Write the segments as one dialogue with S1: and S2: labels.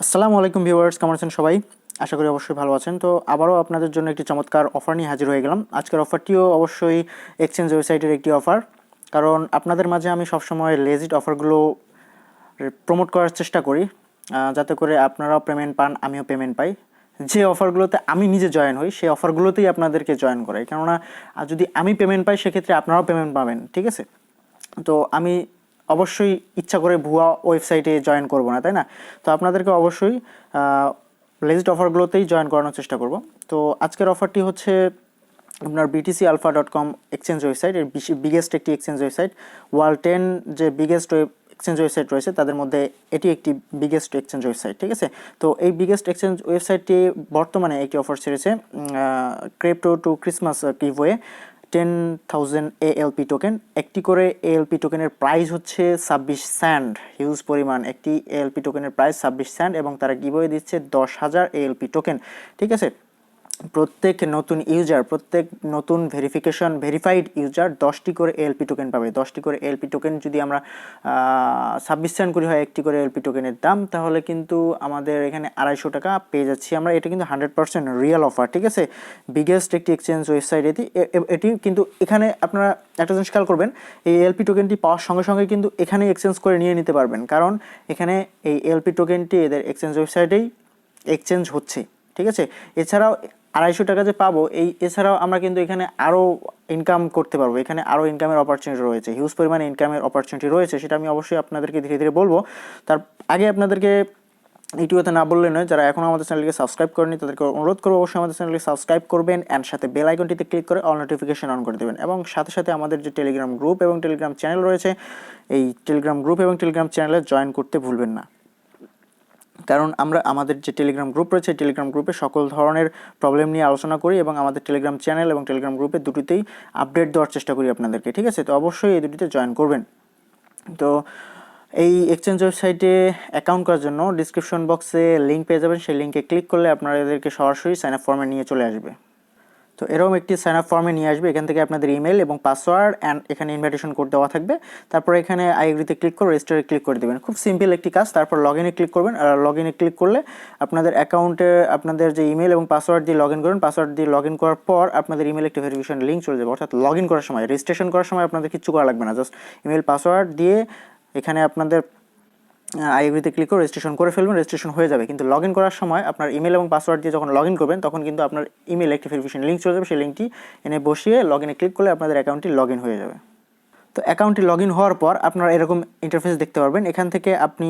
S1: আসসালামু আলাইকুম ভিউয়ার্স, কেমন আছেন সবাই? আশা করি অবশ্যই ভালো আছেন। তো আবারও আপনাদের জন্য একটি চমৎকার অফার নিয়ে হাজির হয়ে গেলাম। আজকের অফারটিও অবশ্যই এক্সচেঞ্জ ওয়েবসাইটের একটি অফার, কারণ আপনাদের মাঝে আমি সবসময় লেজিট অফারগুলো প্রমোট করার চেষ্টা করি, যাতে করে আপনারাও পেমেন্ট পান, আমিও পেমেন্ট পাই। যে অফারগুলোতে আমি নিজে জয়েন হই সেই অফারগুলোতেই আপনাদেরকে জয়েন করাই, কেননা যদি আমি পেমেন্ট পাই সেক্ষেত্রে আপনারাও পেমেন্ট পাবেন, ঠিক আছে? তো আমি অবশ্যই ইচ্ছা করে ভুয়া ওয়েবসাইটে জয়েন করব না, তাই না? তো আপনাদেরকে অবশ্যই লেজিট অফারগুলোতেই জয়েন করানোর চেষ্টা করব। তো আজকের অফারটি হচ্ছে আপনার Btc-alpaha এক্সচেঞ্জ ওয়েবসাইট, এর বিগেস্ট একটি এক্সচেঞ্জ ওয়েবসাইট। ওয়ার্ল্ড 10 যে বিগেস্ট এক্সচেঞ্জ ওয়েবসাইট রয়েছে তাদের মধ্যে এটি একটি বিগেস্ট এক্সচেঞ্জ ওয়েবসাইট, ঠিক আছে? তো এই বিগেস্ট এক্সচেঞ্জ ওয়েবসাইটটি বর্তমানে একটি অফার ছেড়েছে, crypto to Christmas giveaway 10,000 ALP token. একটি করে ALP টোকেনের প্রাইস হচ্ছে 26 সেন্ট, হিউজ পরিমাণ। একটি ALP টোকেনের প্রাইস 26 সেন্ট এবং তারা গিভওয়ে দিচ্ছে 10,000 ALP টোকেন, ঠিক আছে? প্রত্যেক নতুন ভেরিফাইড ইউজার 10টি করে এলপি টোকেন পাবে। 10টি করে এলপি টোকেন যদি আমরা 26 সেন্ট করি হয় একটি করে এলপি টোকেনের দাম, তাহলে কিন্তু আমাদের এখানে 250 টাকা পেয়ে যাচ্ছি আমরা। এটা কিন্তু 100% রিয়েল অফার, ঠিক আছে? বিগেস্ট একটি এক্সচেঞ্জ ওয়েবসাইট এটি কিন্তু এখানে আপনারা একটা জিনিস খেয়াল করবেন, এই এলপি টোকেনটি পাওয়ার সঙ্গে সঙ্গে কিন্তু এখানে এক্সচেঞ্জ করে নিয়ে নিতে পারবেন, কারণ এখানে এই এলপি টোকেনটি এদের এক্সচেঞ্জ ওয়েবসাইটেই এক্সচেঞ্জ হচ্ছে, ঠিক আছে? এছাড়াও 250 টাকা যে পাবো, এছাড়াও আমরা কিন্তু এখানে আরও ইনকাম করতে পারবো। এখানে আরও ইনকামের অপরচুনিটি রয়েছে, হিউজ পরিমাণে ইনকামের অপরচুনিটি রয়েছে, সেটা আমি অবশ্যই আপনাদেরকে ধীরে ধীরে বলবো। তার আগে আপনাদেরকে এইটুকুতে না বললে নয়, যারা এখনও আমাদের চ্যানেলকে সাবস্ক্রাইব করেনি তাদেরকে অনুরোধ করবো অবশ্যই আমাদের চ্যানেলকে সাবস্ক্রাইব করবেন অ্যান্ড সাথে বেল আইকনটিতে ক্লিক করে অল নোটিফিকেশন অন করে দেবেন। এবং সাথে সাথে আমাদের যে টেলিগ্রাম গ্রুপ এবং টেলিগ্রাম চ্যানেল রয়েছে, এই টেলিগ্রাম গ্রুপ এবং টেলিগ্রাম চ্যানেলে জয়েন করতে ভুলবেন না, কারণ আমরা আমাদের যে টেলিগ্রাম গ্রুপ রয়েছে টেলিগ্রাম গ্রুপে সকল ধরনের প্রবলেম নিয়ে আলোচনা করি এবং আমাদের টেলিগ্রাম চ্যানেল এবং টেলিগ্রাম গ্রুপে দুটিতেই আপডেট দেওয়ার চেষ্টা করি আপনাদেরকে, ঠিক আছে? তো অবশ্যই এই দুটিতে জয়েন করবেন। তো এই এক্সচেঞ্জ ওয়েবসাইটে অ্যাকাউন্ট করার জন্য ডিসক্রিপশন বক্সে লিঙ্ক পেয়ে যাবেন, সেই লিঙ্কে ক্লিক করলে আপনারা এদেরকে সরাসরি সাইন আপ ফর্মে নিয়ে চলে আসবে। তো এরকম একটি সাইন আপ ফর্মে নিয়ে আসবে, এখান থেকে আপনাদের ইমেল এবং পাসওয়ার্ড অ্যান্ড এখানে ইনভাইটেশন কোড দেওয়া থাকবে। তারপর এখানে আই এগ্রিতে ক্লিক করে রেজিস্টারে ক্লিক করে দেবেন, খুব সিম্পল একটি কাজ। তারপর লগ ইনে ক্লিক করবেন, আর লগ ইনে ক্লিক করলে আপনাদের অ্যাকাউন্টে আপনাদের যে ইমেল এবং পাসওয়ার্ড দিয়ে লগ ইন করবেন, পাসওয়ার্ড দিয়ে লগ ইন করার পর আপনাদের ইমেল একটি ভেরিফিকেশন লিঙ্ক চলে যাবে। অর্থাৎ লগ ইন করার সময়, রেজিস্ট্রেশন করার সময় আপনাদের কিছু করা লাগবে না, জাস্ট ইমেল পাসওয়ার্ড দিয়ে এখানে আপনাদের আই এগ্রিতে ক্লিক করে রেজিস্ট্রেশন করে ফেলবেন, রেজিস্ট্রেশন হয়ে যাবে। কিন্তু লগ ইন করার সময় আপনার ইমেল এবং পাসওয়ার্ড দিয়ে যখন লগ ইন করবেন তখন কিন্তু আপনার ইমেল একটি ভেরিফিকেশন লিঙ্ক চলে যাবে, সেই লিঙ্কটি এনে বসিয়ে লগ ইনে ক্লিক করলে আপনাদের অ্যাকাউন্টটি লগ ইন হয়ে যাবে। তো অ্যাকাউন্টটি লগ ইন হওয়ার পর আপনারা এরকম ইন্টারফেস দেখতে পারবেন। এখান থেকে আপনি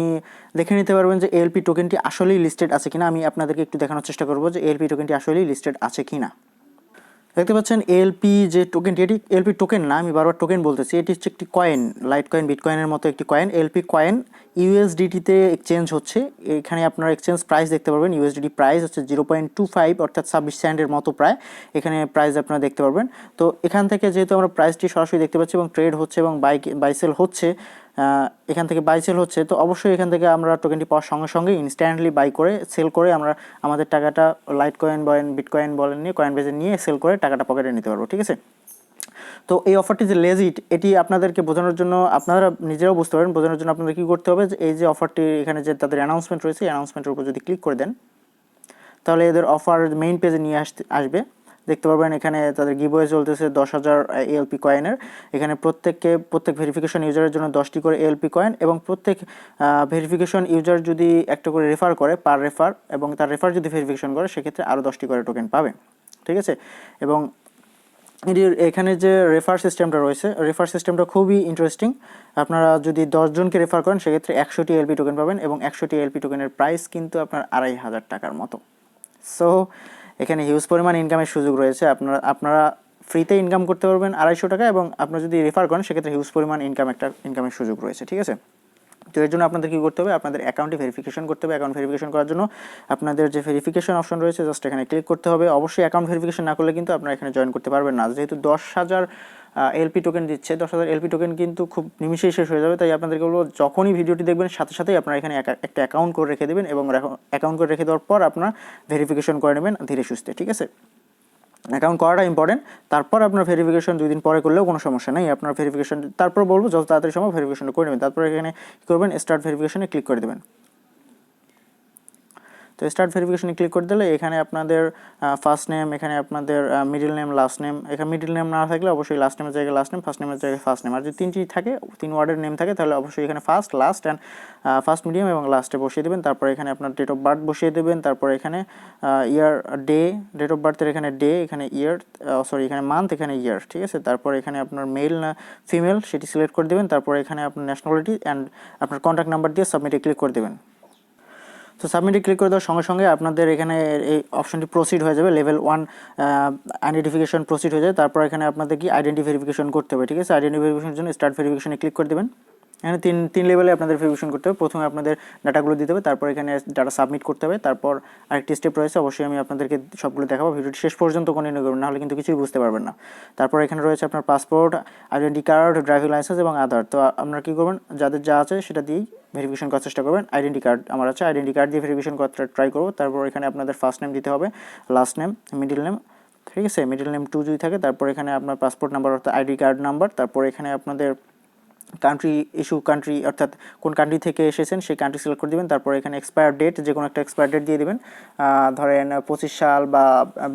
S1: দেখে নিতে পারবেন যে এলপি টোকেনটি আসলেই লিস্টেড আছে কিনা। আমি আপনাদেরকে একটু দেখানোর চেষ্টা করবো যে এলপি টোকেনটি আসলেই লিস্টেড আছে কিনা। দেখতে পাচ্ছেন এলপি যে টোকেনটি, এটি এলপি টোকেন না, আমি বারবার টোকেন বলতেছি, এটি হচ্ছে একটি কয়েন, লাইট কয়েন, বিটকয়েনের মতো একটি কয়েন। এলপি কয়েন ইউএসডিটিতে এক্সচেঞ্জ হচ্ছে। এখানে আপনারা এক্সচেঞ্জ প্রাইস দেখতে পারবেন, ইউএসডিটি প্রাইস হচ্ছে 0.25 অর্থাৎ 26 সেন্টের মতো প্রায় এখানে প্রাইস আপনারা দেখতে পারবেন। তো এখান থেকে যেহেতু আমরা প্রাইসটি সরাসরি দেখতে পাচ্ছি এবং ট্রেড হচ্ছে এবং বাইসেল হচ্ছে, এখান থেকে বাই সেল হচ্ছে, তো অবশ্যই এখান থেকে আমরা টোকেনটি পাওয়ার সঙ্গে সঙ্গে ইনস্ট্যান্টলি বাই করে সেল করে আমরা আমাদের টাকাটা লাইট কয়েন বলেন, বিটকয়েন বলেন, নিয়ে কয়েন বেজে নিয়ে সেল করে টাকাটা পকেটে নিতে পারবো, ঠিক আছে? তো এই অফারটি যে লেজিট, এটি আপনাদেরকে বোঝানোর জন্য, আপনারা নিজেরাও বুঝতে পারেন, বোঝানোর জন্য আপনাদের কী করতে হবে যে এই যে অফারটি এখানে যে তাদের অ্যানাউন্সমেন্ট রয়েছে, অ্যানাউন্সমেন্টের উপর যদি ক্লিক করে দেন তাহলে এদের অফার মেইন পেজে নিয়ে আসবে। দেখতে পারবেন এখানে তাদের গিভওয়ে চলতেছে 10,000 এএলপি কয়েনের। এখানে প্রত্যেক ভেরিফিকেশন ইউজারের জন্য 10টি করে এএলপি কয়েন এবং প্রত্যেক ভেরিফিকেশন ইউজার যদি একটা করে রেফার করে পার রেফার, এবং তার রেফার যদি ভেরিফিকেশন করে সেক্ষেত্রে আরও 10টি করে টোকেন পাবে, ঠিক আছে? এবং এটির এখানে যে রেফার সিস্টেমটা রয়েছে, রেফার সিস্টেমটা খুবই ইন্টারেস্টিং। আপনারা যদি 10 জনকে রেফার করেন সেক্ষেত্রে 100টি এলপি টোকেন পাবেন এবং 100টি এলপি টোকেনের প্রাইস কিন্তু আপনার 2,500 টাকার মতো। সো এখানে হিউজ পরিমাণ ইনকামের সুযোগ রয়েছে। আপনারা ফ্রিতে ইনকাম করতে পারবেন 250 টাকা, এবং আপনারা যদি রেফার করেন সেক্ষেত্রে হিউজ পরিমাণ ইনকামের সুযোগ রয়েছে, ঠিক আছে? তো এর জন্য আপনাদের কী করতে হবে, আপনাদের অ্যাকাউন্টে ভেরিফিকেশন করতে হবে। অ্যাকাউন্ট ভেরিফিকেশন করার জন্য আপনাদের যে ভেরিফিকেশন অপশন রয়েছে জাস্ট এখানে ক্লিক করতে হবে। অবশ্যই অ্যাকাউন্ট ভেরিফিকেশন না করলে কিন্তু আপনারা এখানে জয়েন করতে পারবেন না, যেহেতু 10,000 এলপি টোকেন দিচ্ছে। 10,000 এলপি টোকেন কিন্তু খুব নিমিশেই শেষ হয়ে যাবে, তাই আপনাদেরকে বলবো যখনই ভিডিওটি দেখবেন সাথে সাথেই আপনারা এখানে একটা অ্যাকাউন্ট করে রেখে দেবেন এবং অ্যাকাউন্ট করে রেখে দেওয়ার পর আপনারা ভেরিফিকেশন করে নেবেন ধীরে সুস্থে, ঠিক আছে? অ্যাকাউন্ট করাটা ইম্পর্টেন্ট। তারপর আপনার ভেরিফিকেশন 2 দিন পরে করলেও কোনো সমস্যা নেই। আপনার ভেরিফিকেশন তারপর বলবো যত তাড়াতাড়ি সম্ভব ভেরিফিকেশনটা করে নেবেন। তারপর এখানে কী করবেন, স্টার্ট ভেরিফিকেশনে ক্লিক করে দেবেন। তো স্টার্ট ভেরিফিকেশনে ক্লিক করে দিলে এখানে আপনাদের ফার্স্ট নেম, এখানে আপনাদের মিডল নেম, লাস্ট নেম, এখানে মিডল নেম না থাকলে অবশ্যই লাস্ট নেমের জায়গায় লাস্ট নেম, ফার্স্ট নেমের জায়গায় ফার্স্ট নেম। আর যদি 3টি থাকে, 3 ওয়ার্ডের নেম থাকে, তাহলে অবশ্যই এখানে first, last and first, medium এবং লাস্টে বসিয়ে দেবেন। তারপর এখানে আপনার ডেট অফ বার্থ বসিয়ে দেবেন। তারপর এখানে ইয়ার, ডে, ডেট অফ বার্থের এখানে ডে, এখানে ইয়ার, এখানে মান্থ, এখানে ইয়ার, ঠিক আছে। তারপর এখানে আপনার মেল না ফিমেল সেটি সিলেক্ট করে দেবেন। তারপর এখানে আপনার ন্যাশনালিটি অ্যান্ড আপনার কন্ট্যাক্ট নাম্বার দিয়ে সাবমিটে ক্লিক করে দেবেন। তো সাবমিটে ক্লিক করে দেওয়ার সঙ্গে সঙ্গে আপনাদের এখানে এই অপশনটি প্রসিড হয়ে যাবে, লেভেল 1 আইডেন্টিফিকেশন প্রসিড হয়ে যায়। তারপর এখানে আপনাদের কি আইডেন্টি ভেরিফিকেশন করতে হবে, ঠিক আছে। আইডেন্টি ভেরিফিকেশনের জন্য স্টার্ট ভেরিফিকেশনে ক্লিক করে দেবেন। এখানে তিন লেভেলে আপনাদের ভেরিফিকেশন করতে হবে। প্রথমে আপনাদের ডাটাগুলো দিতে হবে, তারপর এখানে ডাটা সাবমিট করতে হবে। তারপর আরেকটি স্টেপ রয়েছে, অবশ্যই আমি আপনাদেরকে সবগুলো দেখাবো। ভিডিওটি শেষ পর্যন্ত কন্টিনিউ করবেন, নাহলে কিন্তু কিছুই বুঝতে পারবেন না। তারপর এখানে রয়েছে আপনার passport, identity card, driving licence এবং আধার। তো আপনারা কী করবেন, যাদের যা আছে সেটা দিয়েই ভেরিফিকেশন করার চেষ্টা করবেন। আইডেন্টি কার্ড আমার আছে, আইডেন্টি কার্ড দিয়ে ভেরিফিকেশন করতে ট্রাই করবো। তারপর এখানে আপনাদের ফার্স্ট নেম দিতে হবে, লাস্ট নেম, মিডল নেম, ঠিক আছে। মিডল নেম 2 যদি থাকে, তারপর এখানে আপনার পাসপোর্ট নাম্বার অর্থাৎ আইডি কার্ড নাম্বার। তারপর এখানে আপনাদের কান্ট্রি, ইস্যু কান্ট্রি অর্থাৎ কোন কান্ট্রি থেকে এসেছেন সেই কান্ট্রি সিলেক্ট করে দেবেন। তারপর এখানে এক্সপায়ার ডেট, যে কোনো একটা এক্সপায়ার ডেট দিয়ে দেবেন। ধরেন 25 সাল বা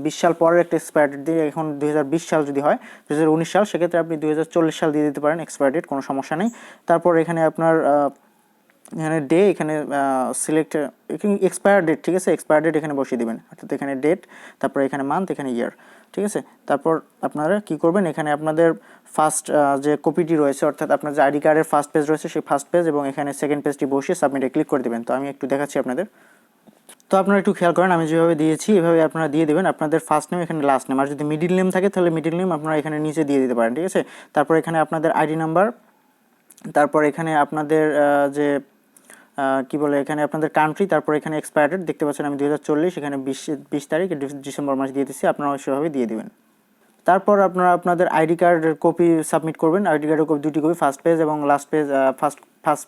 S1: 20 সাল পরের একটা এক্সপায়ার ডেট দিয়ে, এখন 2020 সাল যদি হয়, 2019 সাল, সেক্ষেত্রে আপনি 2040 সাল দিয়ে দিতে পারেন এক্সপায়ার ডেট, কোনো সমস্যা নেই। তারপর এখানে আপনার এখানে ডে, এখানে সিলেক্ট এক্সপায়ার ডেট, ঠিক আছে। এক্সপায়ার ডেট এখানে বসিয়ে দেবেন, অর্থাৎ এখানে ডেট, তারপর এখানে মান্থ, এখানে ইয়ার, ঠিক আছে। তারপর আপনারা কি করবেন, এখানে আপনাদের ফার্স্ট যে কপিটি রয়েছে, অর্থাৎ আপনার যে আইডি কার্ডের ফার্স্ট পেজ রয়েছে সেই ফার্স্ট পেজ এবং এখানে সেকেন্ড পেজটি বসিয়ে সাবমিটে ক্লিক করে দেবেন। তো আমি একটু দেখাচ্ছি আপনাদের। তো আপনারা একটু খেয়াল করেন, আমি যেভাবে দিয়েছি এভাবে আপনারা দিয়ে দেবেন। আপনাদের ফার্স্ট নেম, এখানে লাস্ট নেম, আর যদি মিডিল নেম থাকে তাহলে মিডিল নেম আপনারা এখানে নিচে দিয়ে দিতে পারেন, ঠিক আছে। তারপর এখানে আপনাদের আইডি নাম্বার, তারপর এখানে আপনাদের যে কি বলে, এখানে আপনাদের কান্ট্রি, তারপর এখানে এক্সপায়ার ডেট দেখতে পাচ্ছেন আমি 2040, এখানে 20 তারিখ ডিসেম্বর মাস দিয়ে দিচ্ছি, আপনারা সেভাবে দিয়ে দেবেন। তারপর আপনারা আপনাদের আইডি কার্ডের কপি সাবমিট করবেন। আইডি কার্ডের কপি 2টি কপি, ফার্স্ট পেজ এবং last page, first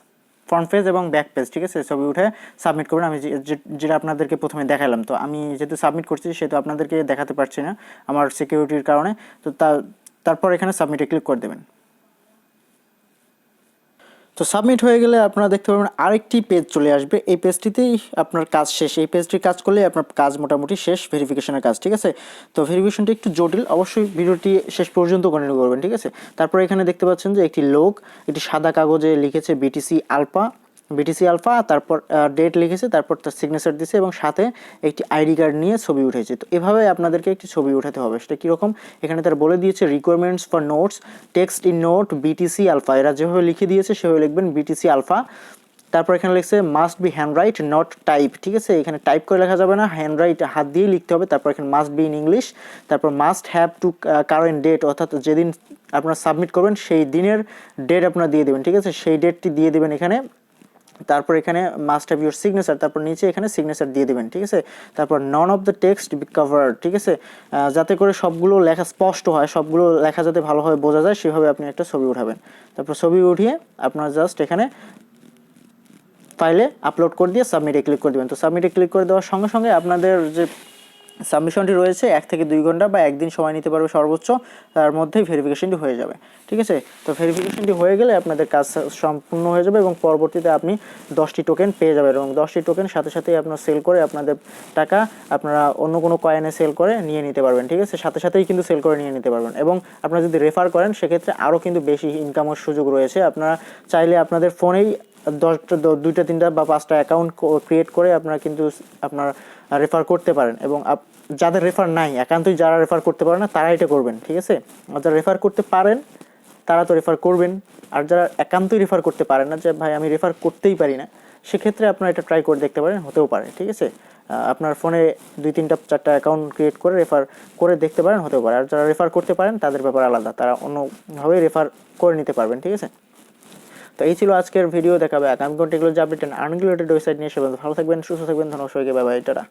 S1: front page এবং ব্যাক পেজ, ঠিক আছে, ছবি উঠে সাবমিট করবেন। আমি যেটা আপনাদেরকে প্রথমে দেখালাম, তো আমি যেহেতু সাবমিট করছি সেহেতু আপনাদেরকে দেখাতে পারছি না আমার সিকিউরিটির কারণে। তো তারপর এখানে সাবমিটে ক্লিক করে দেবেন। তো সাবমিট হয়ে গেলে আপনারা দেখতে পাবেন আরেকটি পেজ চলে আসবে। এই পেজটিতেই আপনার কাজ শেষ, এই পেজটি কাজ করলে আপনার কাজ মোটামুটি শেষ, ভেরিফিকেশনের কাজ, ঠিক আছে। তো ভেরিফিকেশনটি একটু জটিল, অবশ্যই ভিডিওটি শেষ পর্যন্ত কন্টিনিউ করবেন, ঠিক আছে। তারপর এখানে দেখতে পাচ্ছেন যে একটি লোক একটি সাদা কাগজে লিখেছে বিটিসি আলফা, তারপর ডেট লিখেছে, তারপর তার সিগনেচার দিয়েছে এবং সাথে একটি আইডি কার্ড নিয়ে ছবি উঠেছে। তো এভাবে আপনাদেরকে একটি ছবি উঠাতে হবে। সেটা কীরকম, এখানে তারা বলে দিয়েছে requirements for notes, text in note BTC alpha. এরা যেভাবে লিখে দিয়েছে সেভাবে লিখবেন বিটিসি আলফা। তারপর এখানে লিখছে must be hanged right not type, ঠিক আছে। এখানে টাইপ করে লেখা যাবে না, হ্যান্ড রাইট হাত দিয়েই লিখতে হবে। তারপর এখানে মাস্ট বি ইন ইংলিশ, তারপর must have to current date, অর্থাৎ যেদিন আপনারা সাবমিট করবেন সেই দিনের ডেট আপনারা দিয়ে দেবেন, ঠিক আছে, সেই ডেটটি দিয়ে দেবেন এখানে। তারপর এখানে মাস্ট হ্যাভ ইউর সিগনেচার, তারপর নিচে এখানে সিগনেচার দিয়ে দেবেন, ঠিক আছে। তারপর none of the text B covered, ঠিক আছে, যাতে করে সবগুলো লেখা স্পষ্ট হয়, সবগুলো লেখা যাতে ভালোভাবে বোঝা যায় সেভাবে আপনি একটা ছবি উঠাবেন। তারপর ছবি উঠিয়ে আপনারা জাস্ট এখানে ফাইলে আপলোড করে দিয়ে সাবমিটে ক্লিক করে দেবেন। তো সাবমিটে ক্লিক করে দেওয়ার সঙ্গে সঙ্গে আপনাদের যে সাবমিশনটি রয়েছে 1 থেকে 2 ঘন্টা বা একদিন সময় নিতে পারবে সর্বোচ্চ, তার মধ্যেই ভেরিফিকেশনটি হয়ে যাবে, ঠিক আছে। তো ভেরিফিকেশনটি হয়ে গেলে আপনাদের কাজ সম্পূর্ণ হয়ে যাবে এবং পরবর্তীতে আপনি 10টি টোকেন পেয়ে যাবেন এবং 10টি টোকেন সাথে সাথেই আপনার সেল করে আপনাদের টাকা আপনারা অন্য কোনো কয়েনে সেল করে নিয়ে নিতে পারবেন, ঠিক আছে। সাথে সাথেই কিন্তু সেল করে নিয়ে নিতে পারবেন এবং আপনারা যদি রেফার করেন সেক্ষেত্রে আরও কিন্তু বেশি ইনকামের সুযোগ রয়েছে। আপনারা চাইলে আপনাদের ফোনেই 2টা 3টা বা 5টা অ্যাকাউন্ট ক্রিয়েট করে আপনারা কিন্তু আপনার রেফার করতে পারেন এবং যাদের রেফার নাই, একান্তই যারা রেফার করতে পারে না তারা এটা করবেন, ঠিক আছে। আর যারা রেফার করতে পারেন তারা তো রেফার করবেন, আর যারা একান্তই রেফার করতে পারেন না, যে ভাই আমি রেফার করতেই পারি না, সেক্ষেত্রে আপনারা এটা ট্রাই করে দেখতে পারেন, হতেও পারে, ঠিক আছে। আপনার ফোনে 2, 3টা 4টা অ্যাকাউন্ট ক্রিয়েট করে রেফার করে দেখতে পারেন, হতেও পারে। আর যারা রেফার করতে পারেন তাদের ব্যাপার আলাদা, তারা অন্যভাবে রেফার করে নিতে পারবেন, ঠিক আছে। তো এই ছিল আজকের ভিডিও, দেখাবে আগামী ঘন্টা এগুলো যে আপডেট আর্নিং রিলেটেড ওয়েবসাইট নিয়ে। সবাই ভালো থাকবেন, সুস্থ থাকবেন, ধন্যবাদ সবাইকে, বাই বাই, টাটা।